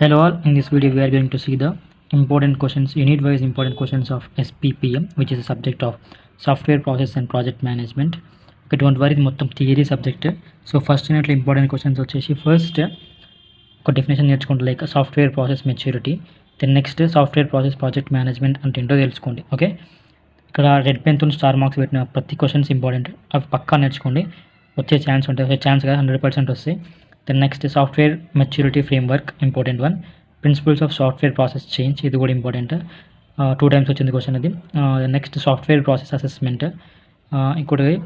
Hello all, in this video we are going to see the important questions, unit wise important questions of SPPM, which is a subject of software process and project management. Okay, don't worry, మొత్తం theory subject. So first యూనిట్లో important questions వచ్చేసి first ఒక definition నేర్చుకోండి, like software process maturity. Then next software process project management అంటే ఏంటో తెలుసుకోండి. Okay, ఇక్కడ red పెన్తో star marks పెట్టిన ప్రతి క్వశ్చన్స్ ఇంపార్టెంట్, అవి పక్కా నేర్చుకోండి. వచ్చే ఛాన్స్ ఉంటాయి, వచ్చే ఛాన్స్ కాదు 100% వస్తాయి. Then next software maturity framework important one. Principles of software process change, ఇది కూడా ఇంపార్టెంట్, 2 times వచ్చింది క్వశ్చన్ అది. నెక్స్ట్ సాఫ్ట్వేర్ ప్రాసెస్ అసెస్మెంట్, ఇంకోటి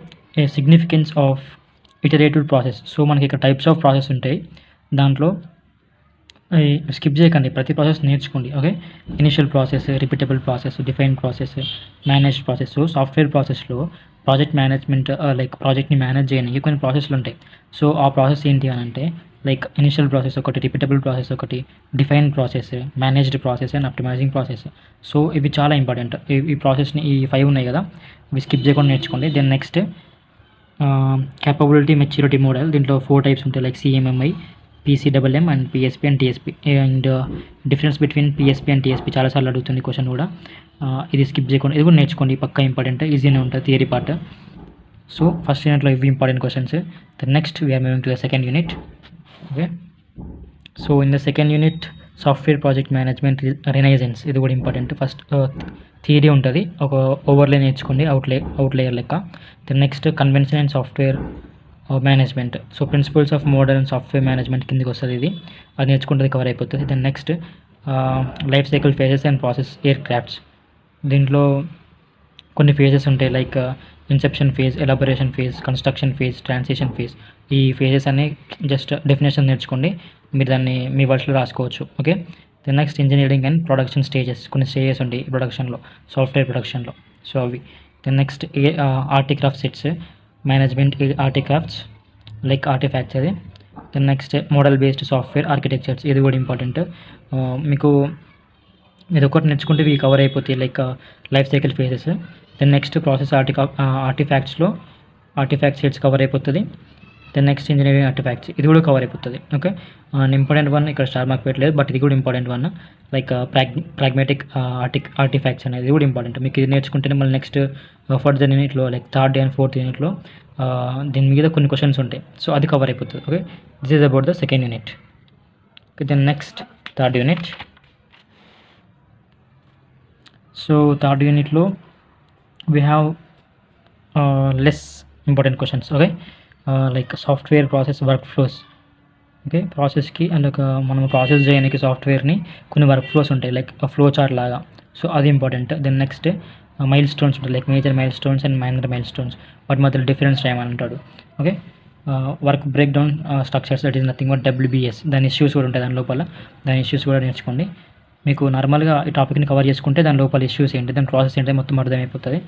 significance of iterative process. So మనకి ఇక్కడ టైప్స్ ఆఫ్ ప్రాసెస్ ఉంటాయి, దాంట్లో స్కిప్ చేయకండి, ప్రతి ప్రాసెస్ నేర్చుకోండి. Okay, initial process, repeatable process, define process, managed process. So software ప్రాసెస్లో ప్రాజెక్ట్ మేనేజ్మెంట్, లైక్ ప్రాజెక్ట్ని మేనేజ్ చేయడానికి కొన్ని ప్రాసెస్లు ఉంటాయి. సో ఆ ప్రాసెస్ ఏంటి అని అంటే, లైక్ ఇనిషియల్ ప్రాసెస్ ఒకటి, రిపీటబుల్ ప్రాసెస్ ఒకటి, define process, managed process and optimising process. So ఇవి చాలా ఇంపార్టెంట్. ఈ ప్రాసెస్ని ఈ 5 ఉన్నాయి కదా, ఇవి స్కిప్ చేయకుండా నేర్చుకోండి. Then next capability maturity model, దీంట్లో 4 types ఉంటాయి, like CMMI, PCMM and PSP and TSP. And difference between PSP and TSP చాలాసార్లు అడుగుతుంది క్వశ్చన్ కూడా. ఇది స్కిప్ చేయకుండా, ఇది కూడా నేర్చుకోండి, పక్కా ఇంపార్టెంట్, ఈజీనే ఉంటుంది థియరీ పార్ట్. సో ఫస్ట్ యూనిట్లో ఇవి important questions. Then next we're moving to the second unit. Okay, so in the second unit software project management renaissance, ఇది కూడా ఇంపార్టెంట్. ఫస్ట్ థియరీ ఉంటుంది, ఒక ఓవర్లే నేర్చుకోండి, అవుట్లేయర్ లెక్క. Then next convention and software management, so principles of modern software management కిందకి వస్తుంది, ఇది అది నేర్చుకుంటే కవర్ అయిపోతుంది. Then next life cycle phases and process air crafts, దీంట్లో కొన్ని ఫేజెస్ ఉంటాయి, like inception phase, elaboration phase, construction phase, transition phase. ఈ ఫేజెస్ అన్ని జస్ట్ డెఫినేషన్ నేర్చుకోండి, మీరు దాన్ని మీ వర్డ్స్లో రాసుకోవచ్చు. Okay, then next engineering and production stages, కొన్ని స్టేజెస్ ఉంటాయి ప్రొడక్షన్లో, సాఫ్ట్వేర్ ప్రొడక్షన్లో, సో అవి. Then next artifact sets, management artifacts, like artifacts అది. Then next model based software architectures, ఇది కూడా ఇంపార్టెంట్. మీకు ఇది ఒకటి నేర్చుకుంటే ఇవి కవర్ అయిపోతాయి, like life cycle phases. Then next process ఆర్టిఫ్యాక్ట్స్లో ఆర్టిఫ్యాక్ట్ సెట్స్ కవర్ అయిపోతుంది. దెన్ నెక్స్ట్ ఇంజనీరింగ్ ఆర్టిఫ్యాక్ట్స్, ఇది కూడా కవర్ అయిపోతుంది. ఓకే, ఇంపార్టెంట్ వన్ ఇక్కడ స్టార్ మార్క్ పెట్టలేదు, బట్ ఇది కూడా important one, like pragmatic artifacts అనేది కూడా ఇంపార్టెంట్. మీకు ఇది నేర్చుకుంటేనే మళ్ళీ నెక్స్ట్ ఫర్దర్ యూనిట్లో, లైక్ 3rd and 4th యూనిట్లో దీని మీద కొన్ని క్వశ్చన్స్ ఉంటాయి, సో అది కవర్ అయిపోతుంది. Okay, this is about the second unit. Okay, then next 3rd unit. So 3rd యూనిట్లో we have less important questions. Okay, like software process workflows. Okay, ప్రాసెస్కి and మనం ప్రాసెస్ చేయడానికి సాఫ్ట్వేర్ని కొన్ని వర్క్ ఫ్లోస్ ఉంటాయి, like flow chart లాగా, so అది important. Then next milestones ఉంటాయి, like major milestones and minor milestones, వాటి మధ్యలో డిఫరెన్స్ టైం అని అంటాడు. Okay, work breakdown structures, that is nothing but WBS, దాని issues కూడా ఉంటాయి దాని లోపల, దాని ఇష్యూస్ కూడా నేర్చుకోండి. మీకు నార్మల్గా ఈ టాపిక్ని కవర్ చేసుకుంటే దాని లోపల ఇష్యూస్ ఏంటి, దాని ప్రాసెస్ ఏంటి మొత్తం అర్థమైపోతుంది.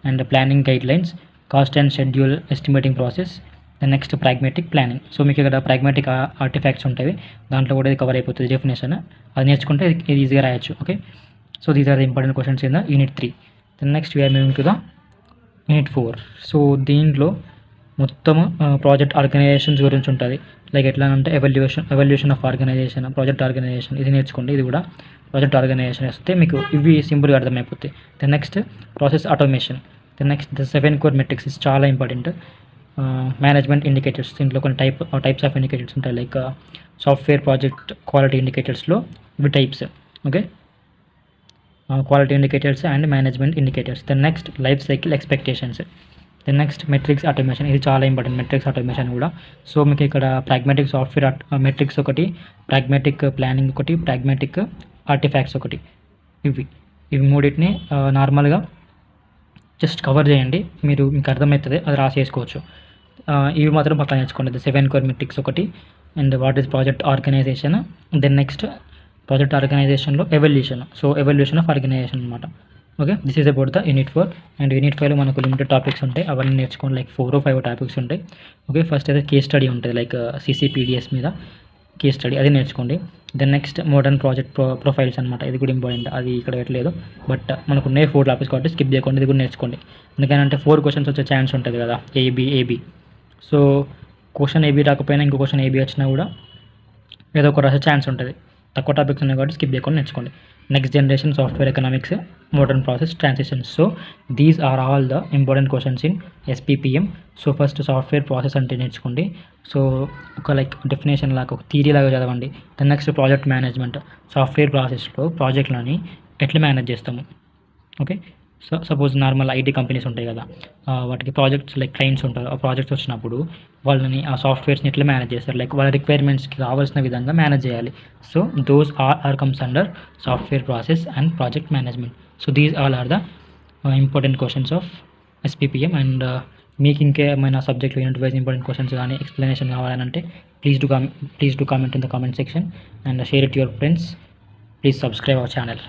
And planning guidelines, cost and schedule estimating process. Then next pragmatic planning, so మీకు ఇక్కడ ప్రాగ్మాటిక్ ఆర్టిఫాక్ట్స్ ఉంటాయి, దాంట్లో కూడా ఇది కవర్ అయిపోతుంది డెఫినేషన్, అది నేర్చుకుంటే ఇది ఈజీగా రాయొచ్చు. Okay, so these are the important questions in the unit 3. Then next we're moving to the unit 4. So దీంట్లో మొత్తం ప్రాజెక్ట్ ఆర్గనైజేషన్స్ గురించి ఉంటుంది, లైక్ ఎట్లా అంటే evolution of organisation, project organisation, ఇది నేర్చుకోండి. ఇది కూడా ప్రాజెక్ట్ ఆర్గనైజేషన్ వస్తే మీకు ఇవి సింపుల్గా అర్థమైపోతాయి. Then next process automation. Then next the 7 core metrics is చాలా ఇంపార్టెంట్. మేనేజ్మెంట్ ఇండికేటర్స్, దీంట్లో కొన్ని టైప్స్ ఆఫ్ ఇండికేటర్స్ ఉంటాయి, లైక్ సాఫ్ట్వేర్ ప్రాజెక్ట్ క్వాలిటీ ఇండికేటర్స్లో ఇవి types. Okay, quality indicators and management indicators. Then next life cycle expectations. Then next metrics automation, ఇది చాలా important, metrics automation కూడా. So మీకు ఇక్కడ ప్రాగ్మాటిక్ సాఫ్ట్వేర్ మెట్రిక్స్ ఒకటి, ప్రాగ్మాటిక్ ప్లానింగ్ ఒకటి, ప్రాగ్మాటిక్ ఆర్టిఫాక్ట్స్ ఒకటి, ఇవి మూడింటిని నార్మల్గా జస్ట్ కవర్ చేయండి, మీకు అర్థమవుతుంది, అది రాసేసుకోవచ్చు. ఇవి మాత్రం పక్కన నేర్చుకోండి. 7 core మెట్రిక్స్ ఒకటి, and what is project organization. Then next project ఆర్గనైజేషన్లో evolution, so evolution of organization అనమాట. Okay, this is about the unit 4. And unit 5లో మనకు లిమిటెడ్ టాపిక్స్ ఉంటాయి, అవన్నీ నేర్చుకోండి, లైక్ 4 or 5 టాపిక్స్ ఉంటాయి. ఓకే, ఫస్ట్ అయితే కేస్ స్టడీ ఉంటుంది, లైక్ CCPDS మీద కేస్ స్టడీ, అది నేర్చుకోండి. Then next modern project profiles అనమాట, ఇది కూడా ఇంపార్టెంట్, అది ఇక్కడ పెట్టలేదు, బట్ మనకు ఉన్నాయి 4 టాపిక్స్ కాబట్టి స్కిప్ చేయకుండా ఇది కూడా నేర్చుకోండి. ఎందుకంటే 4 క్వశ్చన్స్ వచ్చే ఛాన్స్ ఉంటుంది కదా, AB. సో క్వశ్చన్ AB రాకపోయినా ఇంకో క్వశ్చన్ AB వచ్చినా కూడా ఏదో ఒక రాసే ఛాన్స్ ఉంటుంది. తక్కువ టాపిక్స్ ఉన్నాయి కాబట్టి స్కిప్ చేయకుండా నేర్చుకోండి. Next generation software economics, modern process, transitions. So these are all the important questions in SPPM. So first software process అంటే నేర్చుకోండి. సో ఒక లైక్ డెఫినేషన్ లాగా, ఒక థియరీ లాగా చదవండి. Then next project management, software ప్రాసెస్లో ప్రాజెక్ట్లని ఎట్లా మేనేజ్ చేస్తాము. Okay, so suppose normal IT companies ఉంటాయి కదా, వాటికి ప్రాజెక్ట్స్ లైక్ క్లయింట్స్ ఉంటారు. ఆ ప్రాజెక్ట్స్ వచ్చినప్పుడు వాళ్ళని ఆ సాఫ్ట్వేర్స్ని ఎట్లా మేనేజ్ చేస్తారు, లైక్ వాళ్ళ రిక్వైర్మెంట్స్కి కావాల్సిన విధంగా మేనేజ్ చేయాలి. So those are comes under software process and project management. So these all are the important questions of SPPM. And మీకు ఇంకేమైనా సబ్జెక్ట్లో యూనిట్ వైజ్ ఇంపార్టెంట్ క్వశ్చన్స్ కానీ ఎక్స్ప్లెనేషన్ కావాలంటే please do comment in the comment section and share it your friends. Please subscribe our channel.